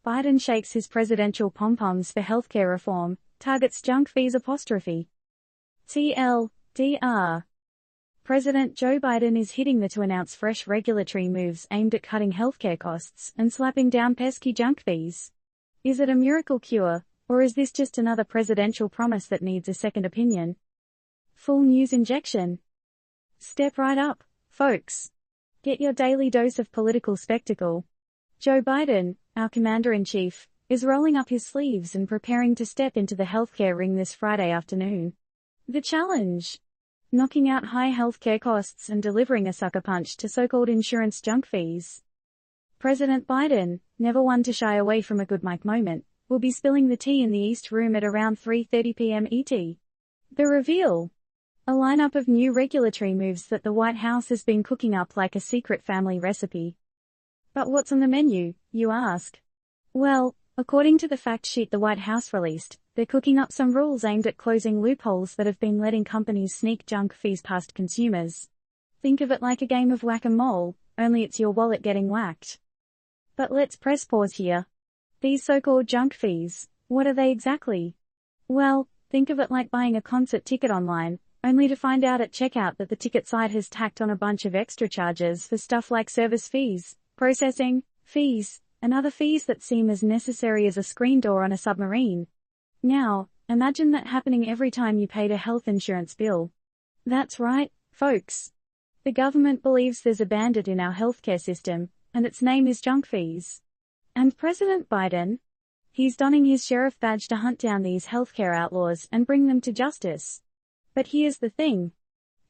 Biden shakes his presidential pom-poms for healthcare reform, targets junk fees apostrophe. TLDR. President Joe Biden is hitting the to announce fresh regulatory moves aimed at cutting healthcare costs and slapping down pesky junk fees. Is it a miracle cure, or is this just another presidential promise that needs a second opinion? Full news injection. Step right up, folks. Get your daily dose of political spectacle. Joe Biden, our commander-in-chief, is rolling up his sleeves and preparing to step into the healthcare ring this Friday afternoon. The challenge: knocking out high healthcare costs and delivering a sucker punch to so-called insurance junk fees. President Biden, never one to shy away from a good mic moment, will be spilling the tea in the East Room at around 3:30 p.m. ET. The reveal: a lineup of new regulatory moves that the White House has been cooking up like a secret family recipe. But what's on the menu, you ask? Well, according to the fact sheet the White House released, they're cooking up some rules aimed at closing loopholes that have been letting companies sneak junk fees past consumers. Think of it like a game of whack-a-mole, only it's your wallet getting whacked. But let's press pause here. These so-called junk fees, what are they exactly? Well, think of it like buying a concert ticket online, only to find out at checkout that the ticket site has tacked on a bunch of extra charges for stuff like service fees, processing fees, and other fees that seem as necessary as a screen door on a submarine. Now, imagine that happening every time you paid a health insurance bill. That's right, folks. The government believes there's a bandit in our healthcare system, and its name is junk fees. And President Biden? He's donning his sheriff badge to hunt down these healthcare outlaws and bring them to justice. But here's the thing.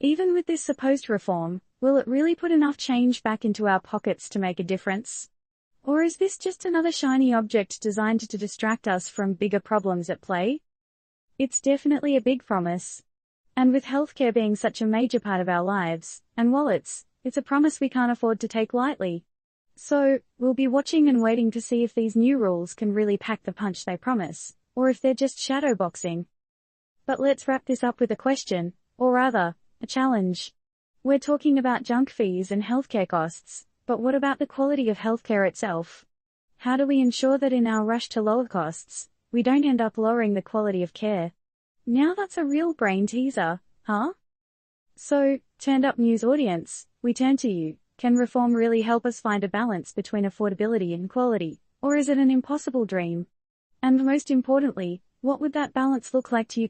Even with this supposed reform, will it really put enough change back into our pockets to make a difference? Or is this just another shiny object designed to distract us from bigger problems at play? It's definitely a big promise. And with healthcare being such a major part of our lives and wallets, it's a promise we can't afford to take lightly. So, we'll be watching and waiting to see if these new rules can really pack the punch they promise, or if they're just shadowboxing. But let's wrap this up with a question, or rather, a challenge. We're talking about junk fees and healthcare costs, but what about the quality of healthcare itself? How do we ensure that in our rush to lower costs, we don't end up lowering the quality of care? Now that's a real brain teaser, huh? So, turned up news audience, we turn to you. Can reform really help us find a balance between affordability and quality, or is it an impossible dream? And most importantly, what would that balance look like to you?